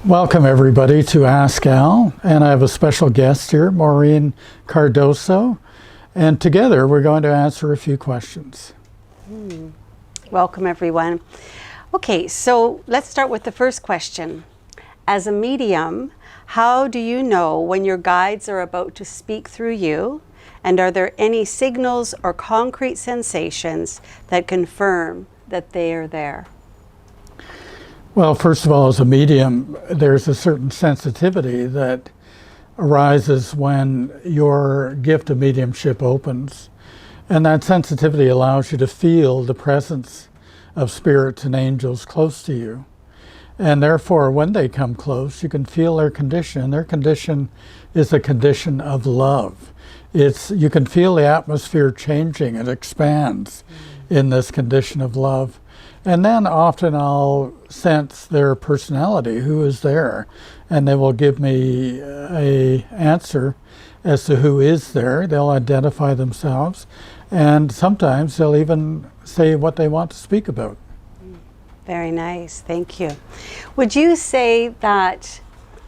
Welcome everybody to Ask Al, and I have a special guest here, Maureen Cardoso, and together we're going to answer a few questions. Welcome everyone. Okay, so let's start with the first question. As a medium, how do you know when your guides are about to speak through you? And are there any signals or concrete sensations that confirm that they are there? Well, first of all, as a medium, there's a certain sensitivity that arises when your gift of mediumship opens. And that sensitivity allows you to feel the presence of spirits and angels close to you. And therefore, when they come close, you can feel their condition. Their condition is a condition of love. You can feel the atmosphere changing. It expands in this condition of love. And then often I'll sense their personality, who is there, and they will give me an answer as to who is there. They'll identify themselves, and sometimes they'll even say what they want to speak about. Very nice, thank you. Would you say that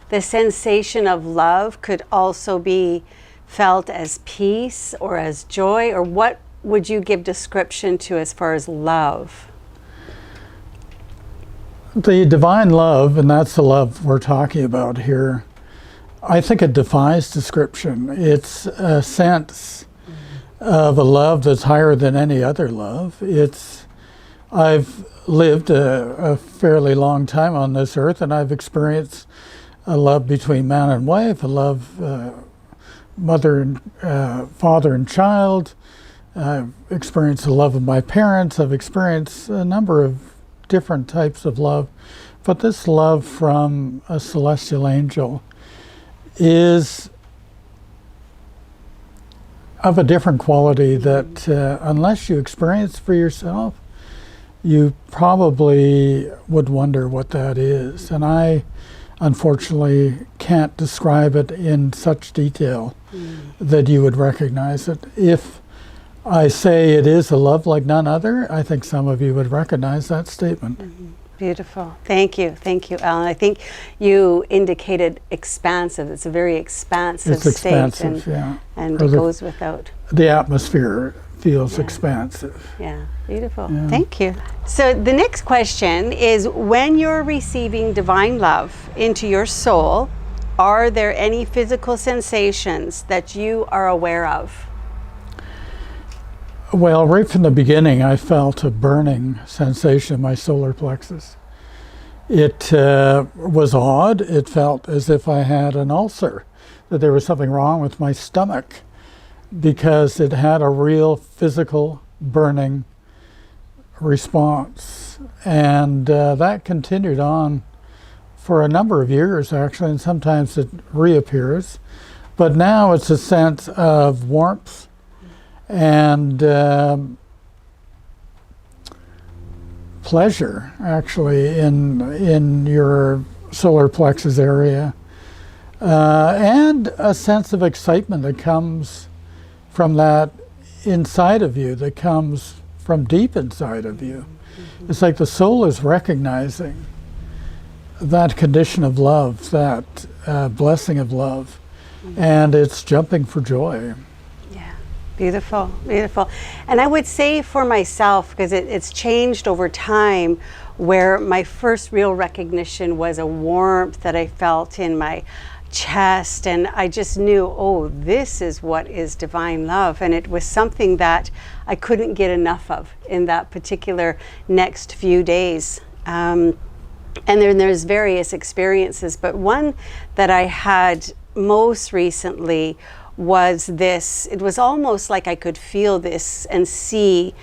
the sensation of love could also be felt as peace or as joy, or what would you give description to as far as love? The divine love, and that's the love we're talking about here, I think it defies description. It's a sense of a love that's higher than any other love. I've lived a fairly long time on this earth, and I've experienced a love between man and wife, a love father and child. I've experienced the love of my parents. I've experienced a number of different types of love, but this love from a celestial angel is of a different quality that unless you experience for yourself, you probably would wonder what that is. And I unfortunately can't describe it in such detail that you would recognize it. If I say it is a love like none other, I think some of you would recognize that statement. Beautiful. Thank you, Alan. I think you indicated expansive. It's a very expansive state. Expansive, and it goes without. The atmosphere feels expansive. Yeah, beautiful. Yeah. Thank you. So the next question is, when you're receiving divine love into your soul, are there any physical sensations that you are aware of? Well, right from the beginning, I felt a burning sensation in my solar plexus. It was odd. It felt as if I had an ulcer, that there was something wrong with my stomach, because it had a real physical burning response. And that continued on for a number of years, actually, and sometimes it reappears. But now it's a sense of warmth and pleasure, actually, in your solar plexus area, and a sense of excitement that comes from that inside of you, that comes from deep inside of you. It's like the soul is recognizing that condition of love, that blessing of love, and it's jumping for joy. Beautiful, beautiful. And I would say for myself, because it's changed over time, where my first real recognition was a warmth that I felt in my chest, and I just knew, oh, this is what is divine love. And it was something that I couldn't get enough of in that particular next few days. And then there's various experiences, but one that I had most recently was this. It was almost like I could feel this and see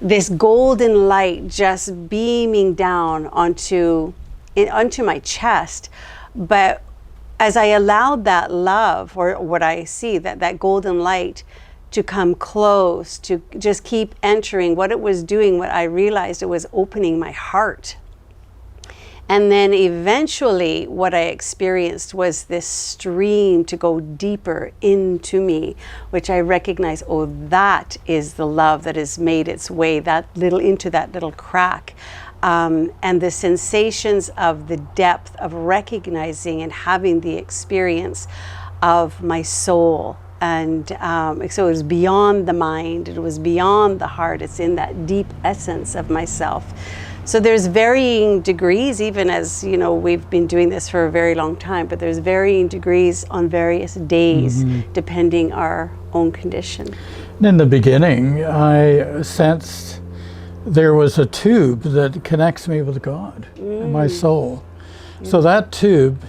this golden light just beaming down onto my chest. But as I allowed that love, or what I see, that golden light to come close, to just keep entering, what it was doing, what I realized, it was opening my heart. And then eventually what I experienced was this stream to go deeper into me, which I recognize, oh, that is the love that has made its way into that little crack. and the sensations of the depth of recognizing and having the experience of my soul. And so it was beyond the mind, it was beyond the heart, it's in that deep essence of myself. So there's varying degrees, even as, you know, we've been doing this for a very long time, but there's varying degrees on various days, depending our own condition. In the beginning, I sensed there was a tube that connects me with God and my soul. So that tube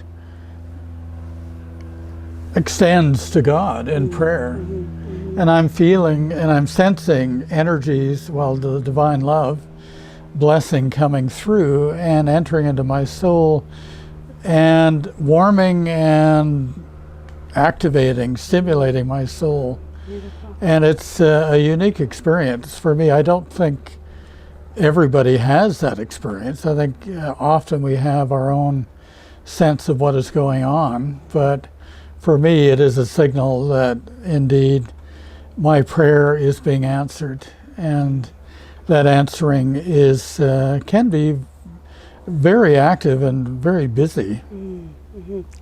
extends to God in prayer. And I'm feeling and I'm sensing energies, well, the divine love, blessing coming through and entering into my soul and warming and activating, stimulating my soul. Beautiful. And it's a unique experience for me. I don't think everybody has that experience. I think often we have our own sense of what is going on, but for me it is a signal that indeed my prayer is being answered, and that answering is can be very active and very busy.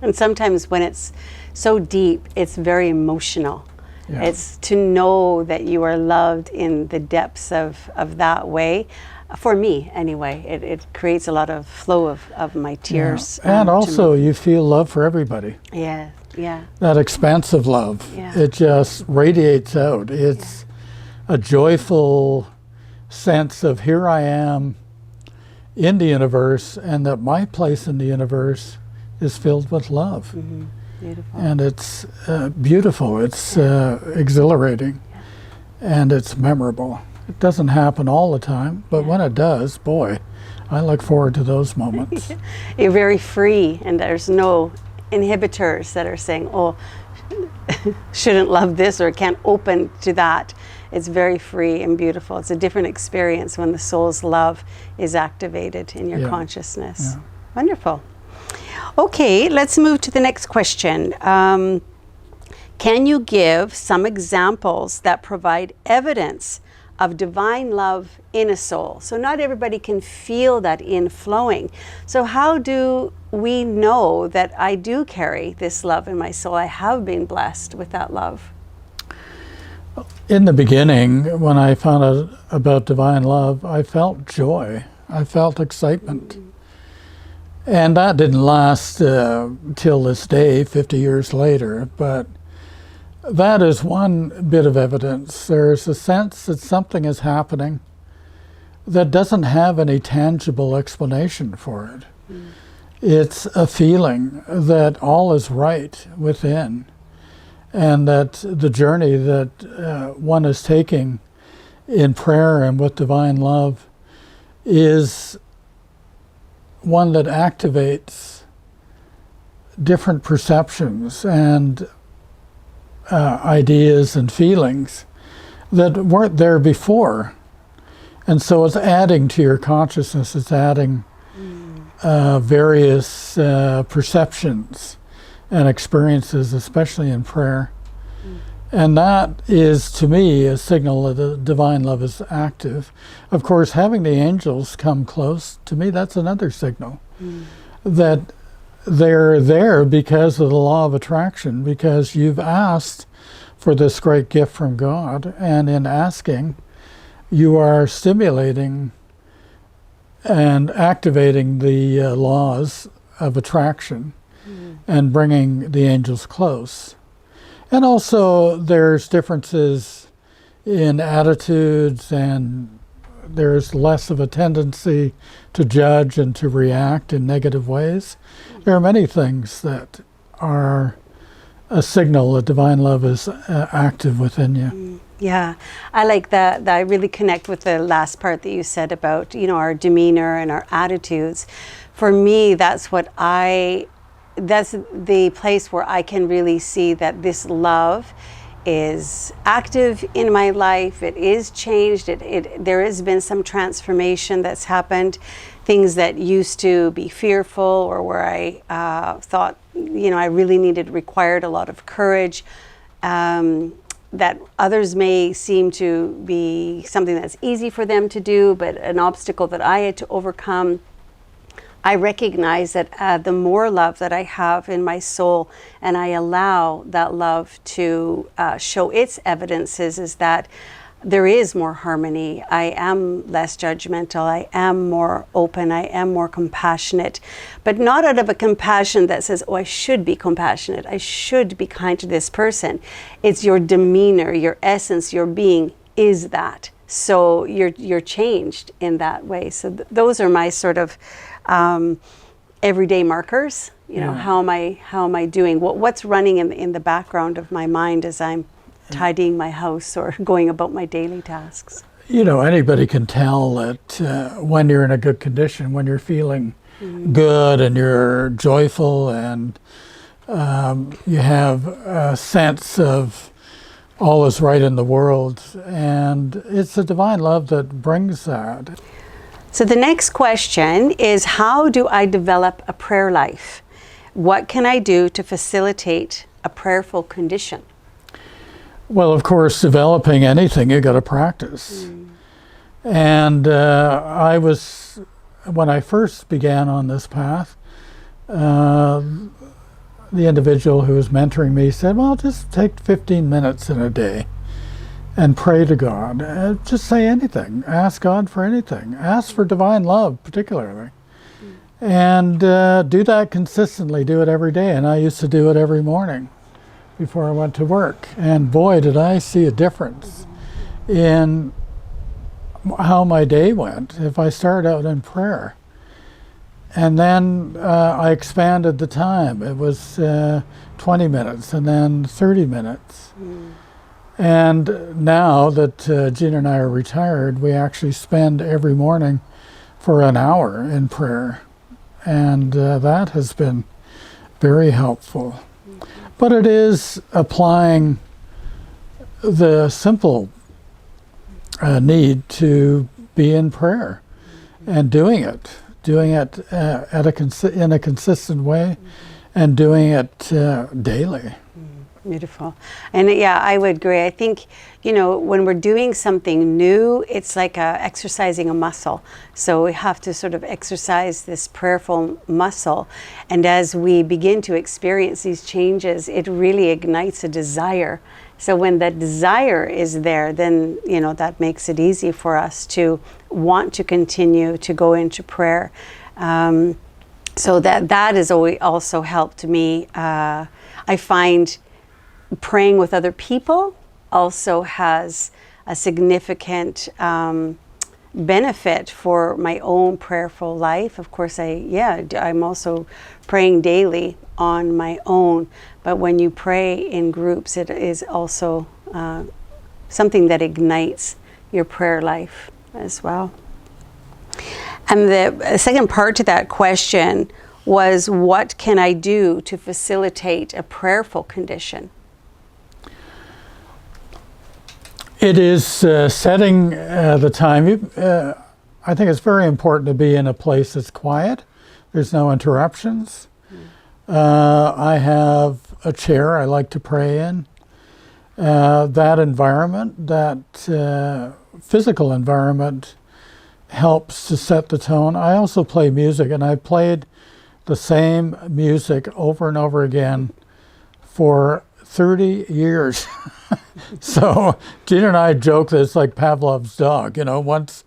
And sometimes when it's so deep, it's very emotional. Yeah. It's to know that you are loved in the depths of that way. For me, anyway, it creates a lot of flow of my tears. Yeah. And also you feel love for everybody. Yeah, yeah. That expansive love, it just radiates out. It's a joyful sense of here I am in the universe, and that my place in the universe is filled with love. Beautiful. And it's beautiful, it's exhilarating, and it's memorable. It doesn't happen all the time, but when it does, boy, I look forward to those moments. You're very free, and there's no inhibitors that are saying, oh, shouldn't love this or can't open to that. It's very free and beautiful. It's a different experience when the soul's love is activated in your consciousness. Yeah. Wonderful. Okay, let's move to the next question. Can you give some examples that provide evidence of divine love in a soul? So not everybody can feel that inflowing. So how do we know that I do carry this love in my soul? I have been blessed with that love. In the beginning, when I found out about divine love, I felt joy. I felt excitement. And that didn't last till this day, 50 years later, but that is one bit of evidence. There's a sense that something is happening that doesn't have any tangible explanation for it. It's a feeling that all is right within, and that the journey that one is taking in prayer and with divine love is one that activates different perceptions and ideas and feelings that weren't there before. And so it's adding to your consciousness, it's adding various perceptions and experiences, especially in prayer. And that is, to me, a signal that the divine love is active. Of course, having the angels come close, to me, that's another signal that they're there because of the law of attraction, because you've asked for this great gift from God, and in asking, you are stimulating and activating the laws of attraction and bringing the angels close. And also there's differences in attitudes, and there's less of a tendency to judge and to react in negative ways. There are many things that are a signal that divine love is active within you. Yeah, I like that. I really connect with the last part that you said about, you know, our demeanor and our attitudes. For me, that's the place where I can really see that this love is active in my life. It is changed. There has been some transformation that's happened. Things that used to be fearful, or where I thought, you know, I really required a lot of courage. that others may seem to be something that's easy for them to do, but an obstacle that I had to overcome. I recognize that the more love that I have in my soul, and I allow that love to show its evidences, is that there is more harmony. I am less judgmental. I am more open. I am more compassionate, but not out of a compassion that says, oh, I should be compassionate. I should be kind to this person. It's your demeanor, your essence, your being is that. So you're changed in that way. So those are my sort of everyday markers. You know, how am I doing? What's running in the background of my mind as I'm tidying my house or going about my daily tasks? You know, anybody can tell that when you're in a good condition, when you're feeling good and you're joyful and you have a sense of all is right in the world, and it's the divine love that brings that. So the next question is, how do I develop a prayer life? What can I do to facilitate a prayerful condition? Well, of course, developing anything, you got to practice. And when I first began on this path, the individual who was mentoring me said, well, just take 15 minutes in a day and pray to God. Just say anything. Ask God for anything. Ask for divine love, particularly. And do that consistently. Do it every day. And I used to do it every morning before I went to work. And boy, did I see a difference in how my day went if I started out in prayer. And then I expanded the time. It was 20 minutes and then 30 minutes. And now that Gina and I are retired, we actually spend every morning for an hour in prayer. And that has been very helpful. But it is applying the simple need to be in prayer and doing it in a consistent way and doing it daily. Beautiful. And yeah, I would agree. I think, you know, when we're doing something new, it's like exercising a muscle. So we have to sort of exercise this prayerful muscle. And as we begin to experience these changes, it really ignites a desire. So when that desire is there, then, you know, that makes it easy for us to want to continue to go into prayer. So that has also helped me. I find praying with other people also has a significant benefit for my own prayerful life. Of course, I'm also praying daily on my own, but when you pray in groups, it is also something that ignites your prayer life as well. And the second part to that question was, what can I do to facilitate a prayerful condition? It is setting the time. I think it's very important to be in a place that's quiet. There's no interruptions. I have a chair I like to pray in. That environment, that physical environment, helps to set the tone. I also play music, and I played the same music over and over again for 30 years. So Gina and I joke that it's like Pavlov's dog. You know, once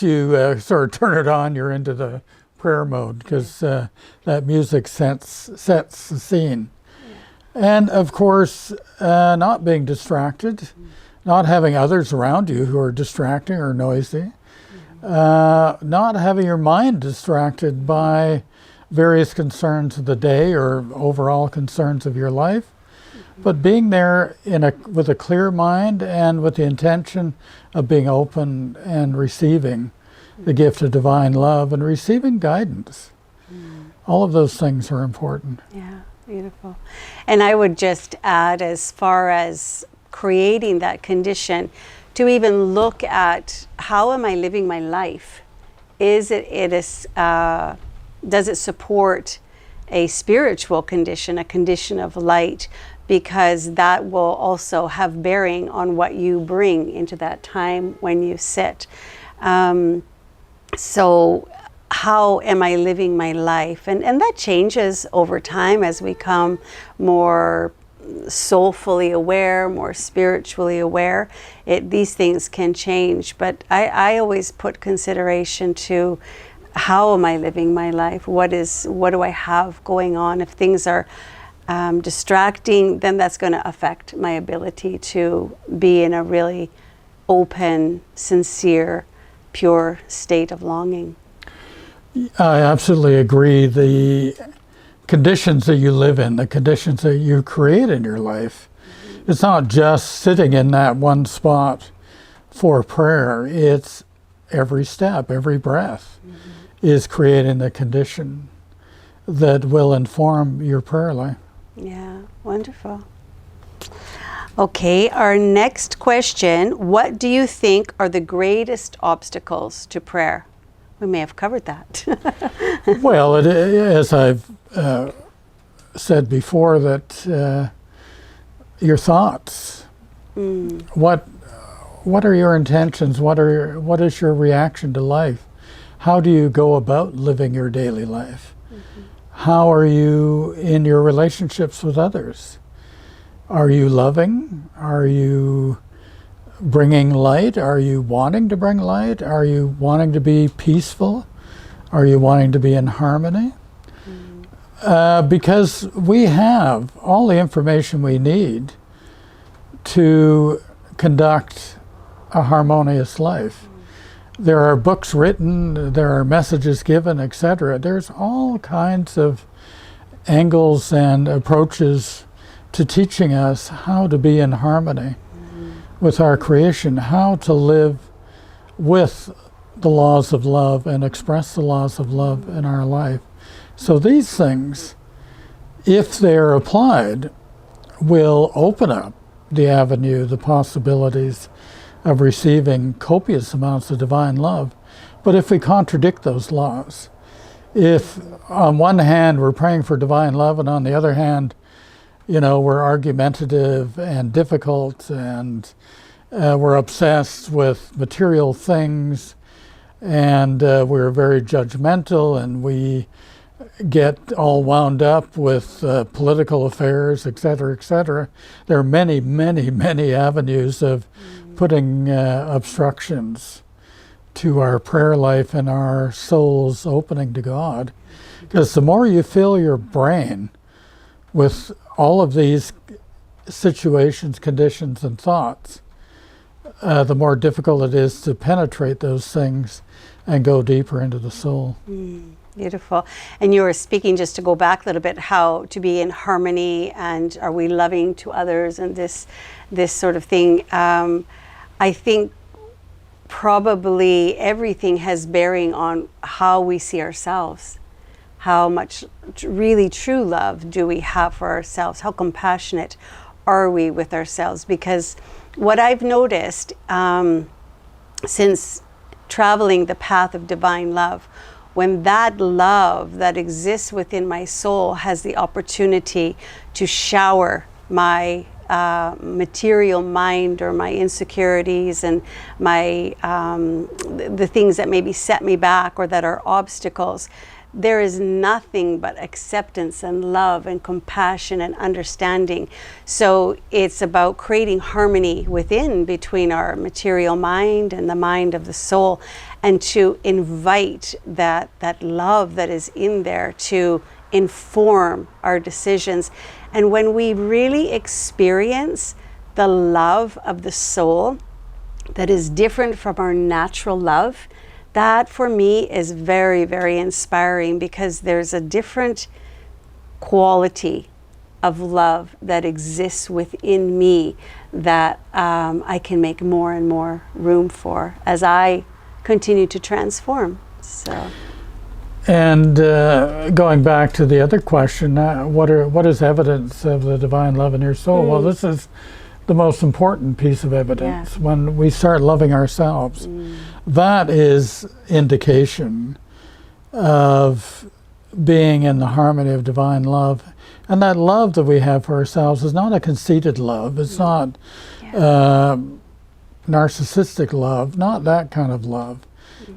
you sort of turn it on, you're into the prayer mode, because that music sets the scene. And of course, not being distracted, not having others around you who are distracting or noisy, not having your mind distracted by various concerns of the day or overall concerns of your life, but being there with a clear mind and with the intention of being open and receiving the gift of divine love and receiving guidance. All of those things are important. Yeah, beautiful. And I would just add, as far as creating that condition, to even look at, how am I living my life? Does it support a spiritual condition, a condition of light, because that will also have bearing on what you bring into that time when you sit. So how am I living my life? And that changes over time as we become more soulfully aware, more spiritually aware. These things can change, but I always put consideration to how am I living my life? What do I have going on? If things are distracting, then that's going to affect my ability to be in a really open, sincere, pure state of longing. I absolutely agree. The conditions that you live in, the conditions that you create in your life, it's not just sitting in that one spot for prayer. It's every step, every breath is creating the condition that will inform your prayer life. Yeah, wonderful. Okay, our next question. What do you think are the greatest obstacles to prayer? We may have covered that. Well, as I've said before, that your thoughts. What are your intentions? What is your reaction to life? How do you go about living your daily life? How are you in your relationships with others? Are you loving? Are you bringing light? Are you wanting to bring light? Are you wanting to be peaceful? Are you wanting to be in harmony? Because we have all the information we need to conduct a harmonious life. There are books written, there are messages given, etc. There's all kinds of angles and approaches to teaching us how to be in harmony with our creation, how to live with the laws of love and express the laws of love in our life. So these things, if they're applied, will open up the avenue, the possibilities of receiving copious amounts of divine love. But if we contradict those laws, if on one hand we're praying for divine love and on the other hand, we're argumentative and difficult and we're obsessed with material things and we're very judgmental and we get all wound up with political affairs, etc., etc. There are many, many, many avenues of putting obstructions to our prayer life and our soul's opening to God. Because the more you fill your brain with all of these situations, conditions, and thoughts, the more difficult it is to penetrate those things and go deeper into the soul. Beautiful. And you were speaking, just to go back a little bit, how to be in harmony and are we loving to others and this sort of thing. I think probably everything has bearing on how we see ourselves. How much really true love do we have for ourselves? How compassionate are we with ourselves? Because what I've noticed since traveling the path of divine love, when that love that exists within my soul has the opportunity to shower my material mind or my insecurities and my the things that maybe set me back or that are obstacles, there is nothing but acceptance and love and compassion and understanding. So it's about creating harmony within between our material mind and the mind of the soul, and to invite that love that is in there to inform our decisions. And when we really experience the love of the soul that is different from our natural love, that for me is very, very inspiring, because there's a different quality of love that exists within me that I can make more and more room for as I continue to transform. So. And going back to the other question, what is evidence of the divine love in your soul? Well, this is the most important piece of evidence. When we start loving ourselves, that is indication of being in the harmony of divine love. And that love that we have for ourselves is not a conceited love. It's not narcissistic love, not that kind of love.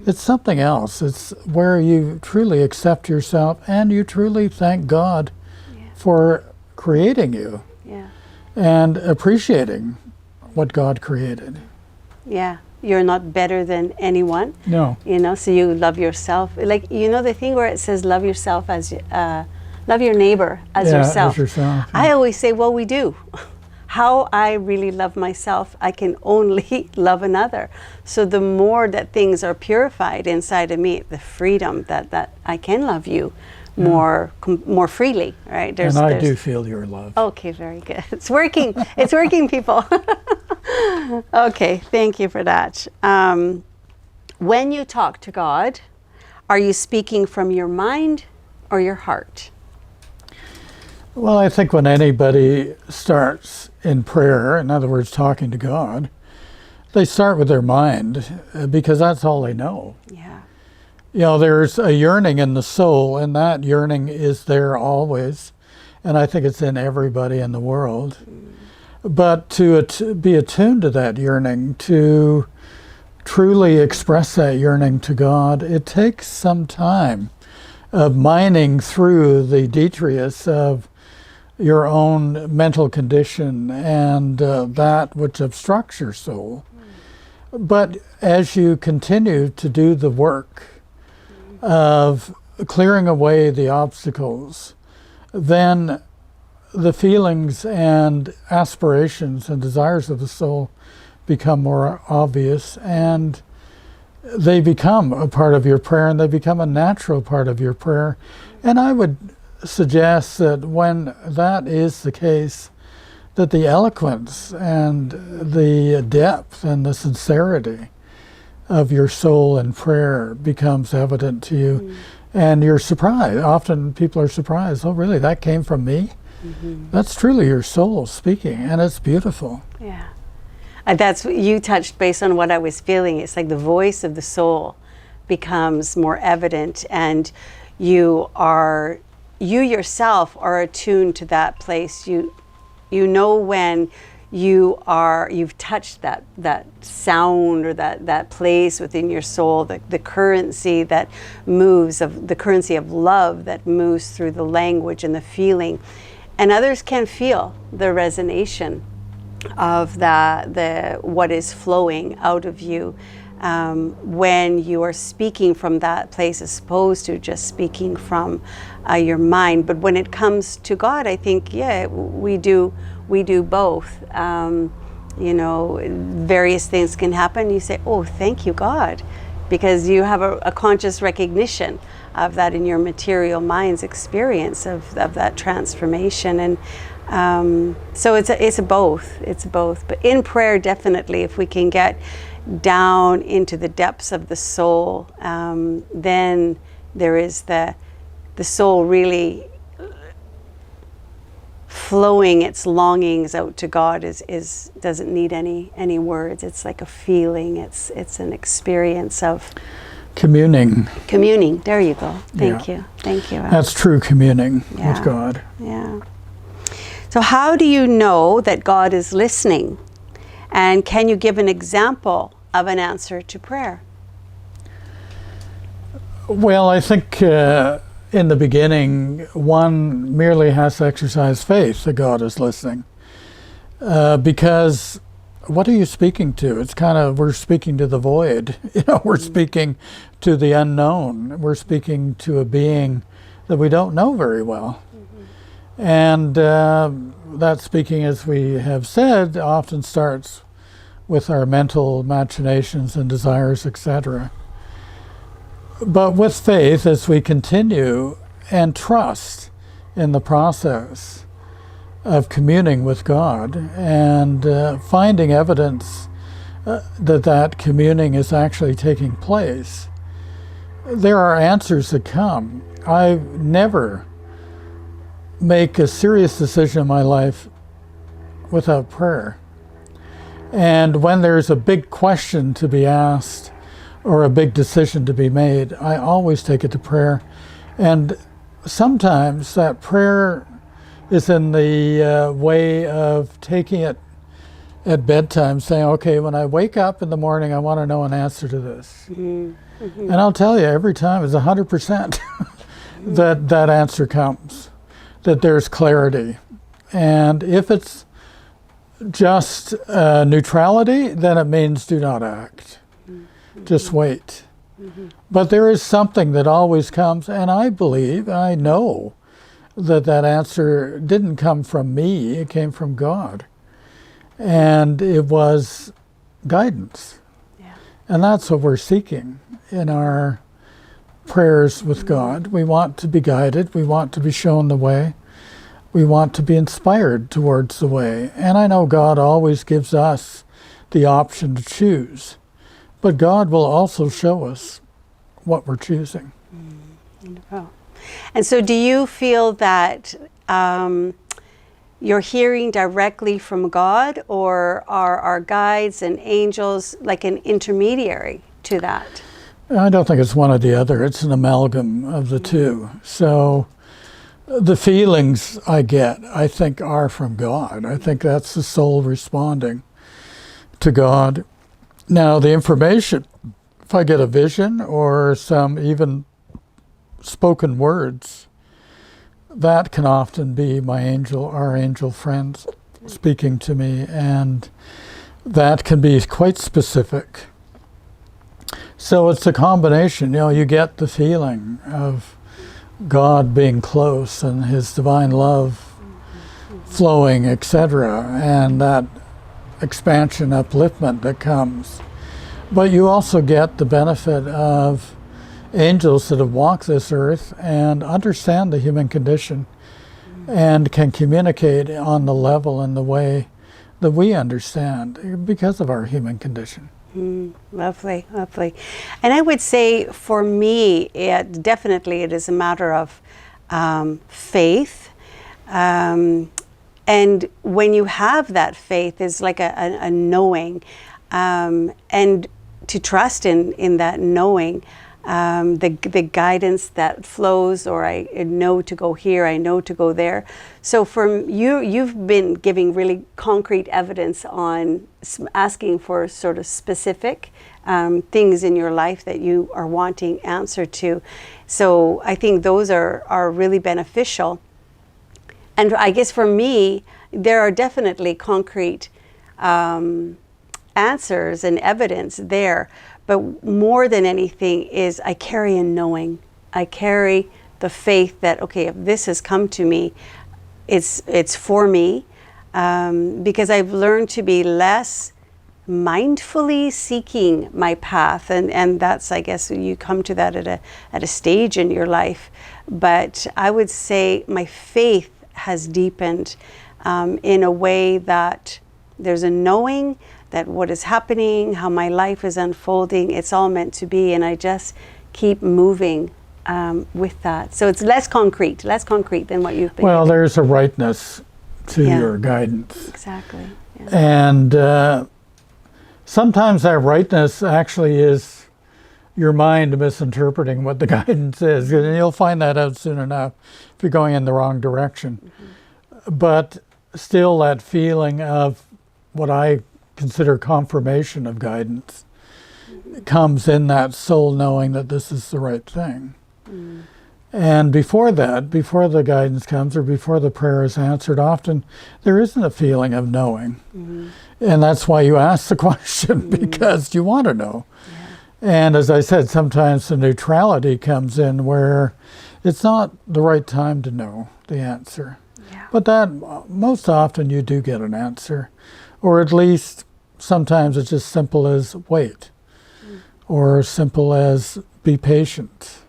It's something else. It's where you truly accept yourself and you truly thank God for creating you and appreciating what God created. Yeah. You're not better than anyone. No. You know, so you love yourself. Like, you know, the thing where it says love yourself as, love your neighbor as yourself. As yourself. Yeah. I always say, well, we do. How I really love myself, I can only love another. So the more that things are purified inside of me, the freedom that I can love you more freely, right? And I do feel your love. Okay, very good. It's working. It's working, people. Okay, thank you for that. When you talk to God, are you speaking from your mind or your heart? Well, I think when anybody starts in prayer, in other words, talking to God, they start with their mind because that's all they know. Yeah. You know, there's a yearning in the soul, and that yearning is there always. And I think it's in everybody in the world. But to be attuned to that yearning, to truly express that yearning to God, it takes some time of mining through the detritus of your own mental condition and that which obstructs your soul. But as you continue to do the work of clearing away the obstacles, then the feelings and aspirations and desires of the soul become more obvious, and they become a part of your prayer, and they become a natural part of your prayer. And I would suggest that when that is the case, that the eloquence and the depth and the sincerity of your soul in prayer becomes evident to you. And you're surprised. Often people are surprised, oh really, that came from me? That's truly your soul speaking, and it's beautiful. Yeah. That's, you touched based on what I was feeling. It's like the voice of the soul becomes more evident, and you yourself are attuned to that place. You know when you've touched that sound or that place within your soul, the currency that moves, of the currency of love that moves through the language and the feeling. And others can feel the resonation of what is flowing out of you when you are speaking from that place, as opposed to just speaking from your mind. But when it comes to God, I think, we do both. You know, various things can happen. You say, oh, thank you, God, because you have a conscious recognition of that in your material mind's experience of that transformation. And so it's both. But in prayer, definitely, if we can get down into the depths of the soul, then there is the soul really flowing its longings out to God doesn't need any words. It's like a feeling. It's an experience of Communing. There you go. Thank you. That's true communing with God. Yeah. So how do you know that God is listening? And can you give an example of an answer to prayer? Well, I think in the beginning, one merely has to exercise faith that God is listening. Because what are you speaking to? It's kind of, we're speaking to the void. You know, we're speaking to the unknown. We're speaking to a being that we don't know very well. And that speaking, as we have said, often starts with our mental imaginations and desires, etc. But with faith, as we continue and trust in the process of communing with God and finding evidence that communing is actually taking place, there are answers that come. I never make a serious decision in my life without prayer. And when there's a big question to be asked or a big decision to be made, I always take it to prayer. And sometimes that prayer is in the way of taking it at bedtime, saying, okay, when I wake up in the morning, I want to know an answer to this. And I'll tell you, every time it's 100% that answer comes, that there's clarity. And if it's just neutrality, then it means do not act. Just wait. But there is something that always comes, and I believe, I know, that answer didn't come from me, it came from God. And it was guidance. Yeah. And that's what we're seeking in our prayers with God. We want to be guided, we want to be shown the way, we want to be inspired towards the way. And I know God always gives us the option to choose, but God will also show us what we're choosing. Wonderful. And so do you feel that you're hearing directly from God, or are our guides and angels like an intermediary to that? I don't think it's one or the other. It's an amalgam of the two. So the feelings I get, I think, are from God. I think that's the soul responding to God. Now, the information, if I get a vision or some even spoken words, that can often be our angel friends speaking to me, and that can be quite specific. So it's a combination, you get the feeling of God being close and his divine love flowing, etc., and that expansion, upliftment that comes. But you also get the benefit of angels that have walked this earth and understand the human condition and can communicate on the level and the way that we understand because of our human condition. Lovely, lovely. And I would say for me, it is a matter of faith. And when you have that faith, it's like a knowing, and to trust in that knowing, the guidance that flows, or I know to go here, I know to go there. So for you've been giving really concrete evidence on asking for sort of specific things in your life that you are wanting answer to. So I think those are really beneficial. And I guess for me, there are definitely concrete answers and evidence there. But more than anything is I carry a knowing. I carry the faith that, okay, if this has come to me, it's for me, because I've learned to be less mindfully seeking my path, and that's, I guess, you come to that at a stage in your life. But I would say my faith has deepened in a way that there's a knowing that what is happening, how my life is unfolding, it's all meant to be, and I just keep moving with that. So it's less concrete than what you've been Well, giving. there's a rightness to your guidance. Exactly. Yeah. And sometimes that rightness actually is your mind misinterpreting what the guidance is. And you'll find that out soon enough if you're going in the wrong direction. But still that feeling of what I consider confirmation of guidance comes in that soul knowing that this is the right thing. And before that, before the guidance comes or before the prayer is answered, often there isn't a feeling of knowing. And that's why you ask the question, because you want to know. And as I said, sometimes the neutrality comes in where it's not the right time to know the answer. But that most often you do get an answer, or at least sometimes it's just simple as wait, or simple as be patient,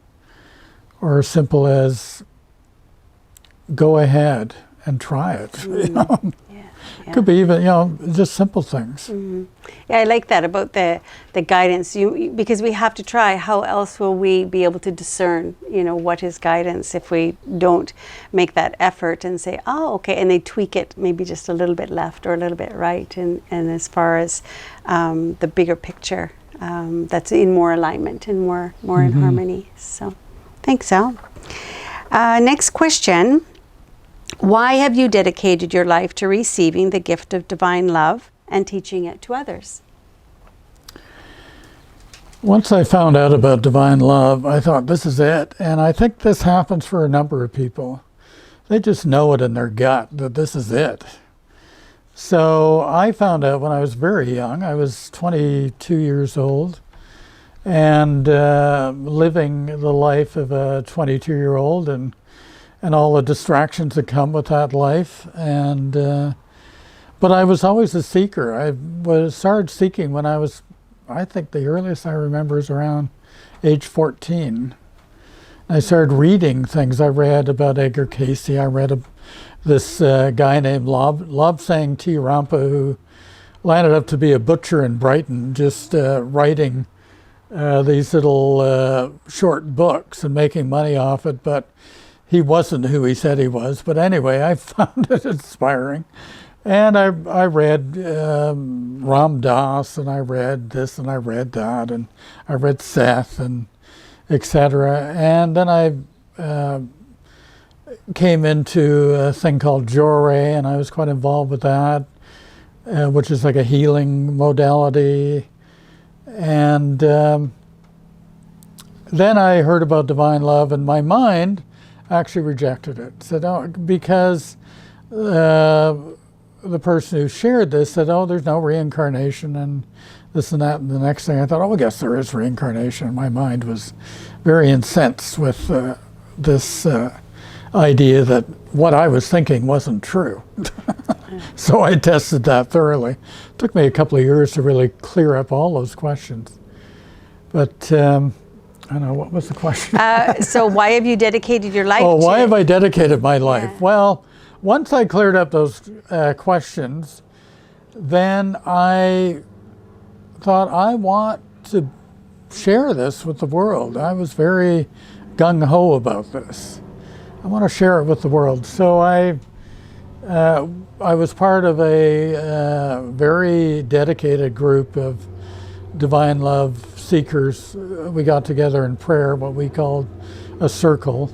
or simple as go ahead and try it. It could be even just simple things. Yeah, I like that about the guidance. Because we have to try. How else will we be able to discern, what is guidance if we don't make that effort and say, oh, okay, and they tweak it maybe just a little bit left or a little bit right, and as far as the bigger picture, that's in more alignment and more in harmony. So, thanks, Al. Next question. Why have you dedicated your life to receiving the gift of divine love and teaching it to others? Once I found out about divine love, I thought, this is it. And I think this happens for a number of people. They just know it in their gut that this is it. So I found out when I was very young. I was 22 years old and living the life of a 22-year-old and all the distractions that come with that life. And but I was always a seeker. I started seeking when I think the earliest I remember is around age 14. I started reading things. I read about Edgar Cayce. I read this guy named Lobsang T. Rampa, who landed up to be a butcher in Brighton, just writing these little short books and making money off it. But he wasn't who he said he was. But anyway, I found it inspiring. And I read Ram Dass, and I read this, and I read that, and I read Seth, and etc. And then I came into a thing called Jore, and I was quite involved with that, which is like a healing modality. And then I heard about divine love, and my mind actually rejected it. Said, oh, because the person who shared this said, oh, there's no reincarnation and this and that. And the next thing I thought, oh, I guess there is reincarnation. My mind was very incensed with this idea that what I was thinking wasn't true. So I tested that thoroughly. It took me a couple of years to really clear up all those questions. But I don't know, what was the question? So why have you dedicated your life to? Oh, why have I dedicated my life? Yeah. Well, once I cleared up those questions, then I thought, I want to share this with the world. I was very gung-ho about this. I want to share it with the world. So I was part of a very dedicated group of divine love seekers. We got together in prayer, what we called a circle.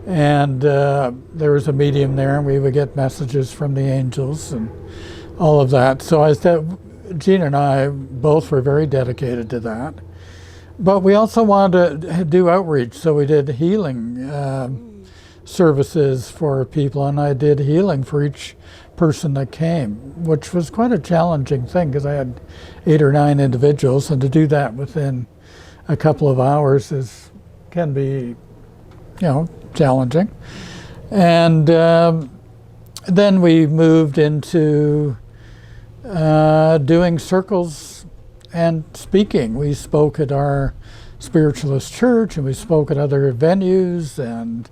And there was a medium there, and we would get messages from the angels and all of that. So Jean and I both were very dedicated to that. But we also wanted to do outreach, so we did healing services for people, and I did healing for each person that came, which was quite a challenging thing because I had 8 or 9 individuals, and to do that within a couple of hours can be, challenging. And then we moved into doing circles and speaking. We spoke at our spiritualist church, and we spoke at other venues, and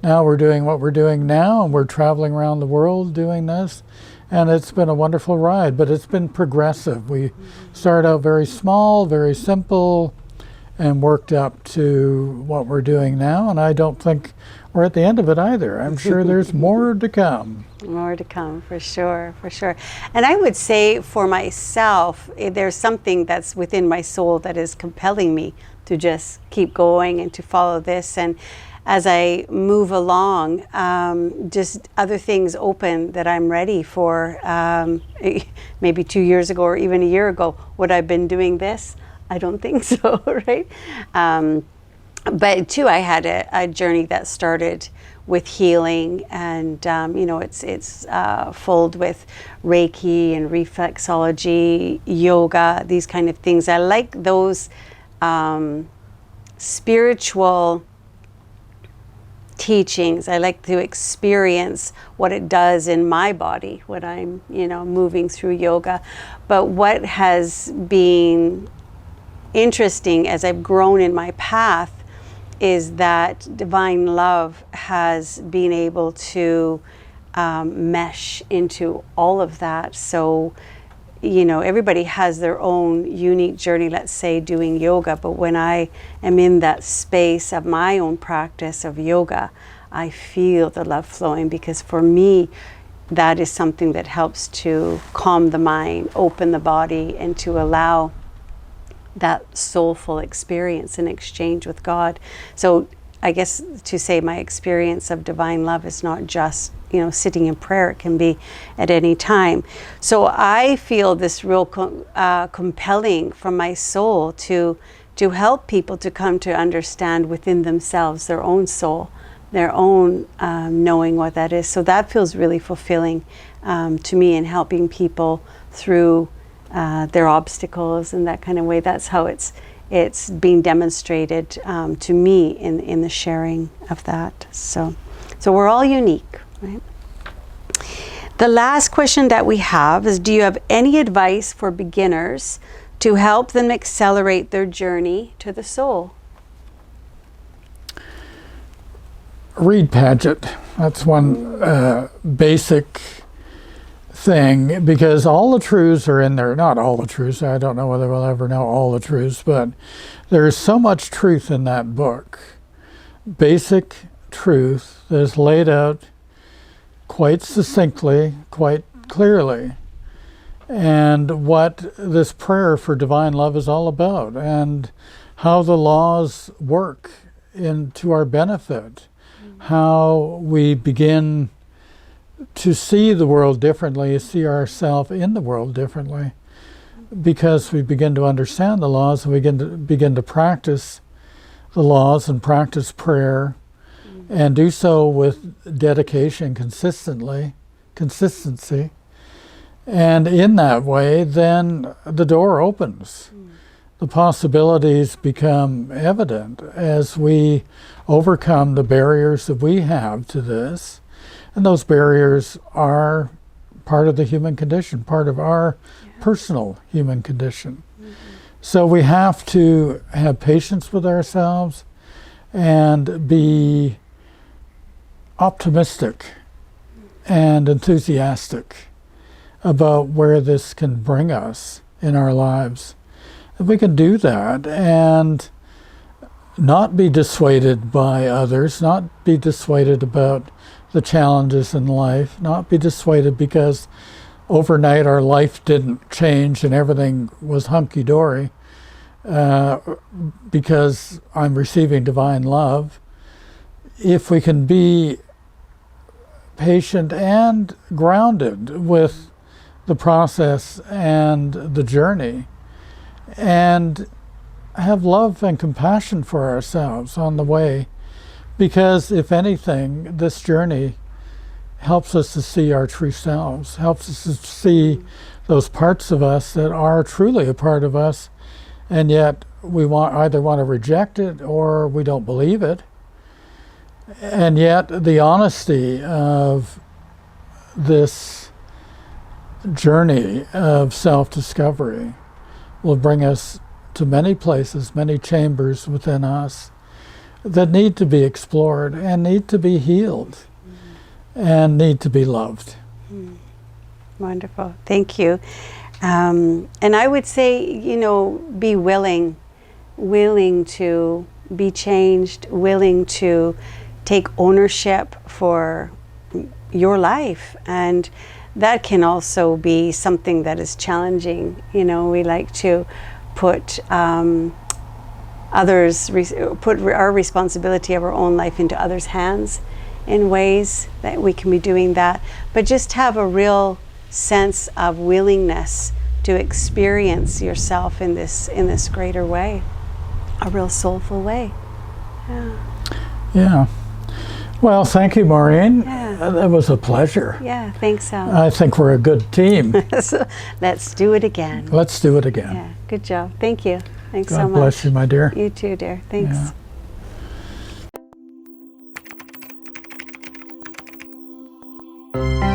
now we're doing what we're doing now, and we're traveling around the world doing this, and it's been a wonderful ride, but it's been progressive. We started out very small, very simple, and worked up to what we're doing now, and I don't think we're at the end of it either. I'm sure there's more to come. More to come, for sure, for sure. And I would say for myself, there's something that's within my soul that is compelling me to just keep going and to follow this. And as I move along, just other things open that I'm ready for. Maybe 2 years ago or even a year ago, would I have been doing this? I don't think so, right? But too, I had a journey that started with healing, and it's filled with Reiki and reflexology, yoga, these kind of things. I like those spiritual teachings. I like to experience what it does in my body when I'm, moving through yoga. But what has been interesting as I've grown in my path is that divine love has been able to mesh into all of that. So, everybody has their own unique journey, let's say doing yoga, but when I am in that space of my own practice of yoga, I feel the love flowing, because for me, that is something that helps to calm the mind, open the body, and to allow that soulful experience and exchange with God. So I guess to say my experience of divine love is not just, sitting in prayer. It can be at any time. So I feel this real compelling from my soul to help people to come to understand within themselves their own soul, their own knowing what that is. So that feels really fulfilling to me in helping people through their obstacles and that kind of way. That's how it's being demonstrated to me in the sharing of that. So we're all unique, right? The last question that we have is, do you have any advice for beginners to help them accelerate their journey to the soul? Read Paget. That's one basic thing, because all the truths are in there. Not all the truths. I don't know whether we'll ever know all the truths, but there's so much truth in that book. Basic truth that is laid out quite succinctly, quite clearly, and what this prayer for divine love is all about, and how the laws work to our benefit, how we begin to see the world differently, see ourselves in the world differently, because we begin to understand the laws and we begin to practice the laws and practice prayer, and do so with dedication, consistency. And in that way, then the door opens. The possibilities become evident as we overcome the barriers that we have to this. And those barriers are part of the human condition, part of our personal human condition. So we have to have patience with ourselves and be optimistic and enthusiastic about where this can bring us in our lives. If we can do that and not be dissuaded by others, not be dissuaded about the challenges in life, not be dissuaded because overnight our life didn't change and everything was hunky-dory, because I'm receiving divine love. If we can be patient and grounded with the process and the journey, and have love and compassion for ourselves on the way, because if anything, this journey helps us to see our true selves, helps us to see those parts of us that are truly a part of us, and yet we either want to reject it or we don't believe it. And yet the honesty of this journey of self-discovery will bring us to many places, many chambers within us that need to be explored and need to be healed and need to be loved. Wonderful. Thank you. And I would say, be willing to be changed, willing to take ownership for your life. And that can also be something that is challenging. We like to put put our responsibility of our own life into others' hands in ways that we can be doing that, but just have a real sense of willingness to experience yourself in this greater way, a real soulful way. Yeah. Well, thank you, Maureen. That was a pleasure. Yeah, thanks, Al. I think we're a good team. So let's do it again. Let's do it again. Yeah, good job. Thank you. Thanks so much. God bless you, my dear. You too, dear. Thanks. Yeah.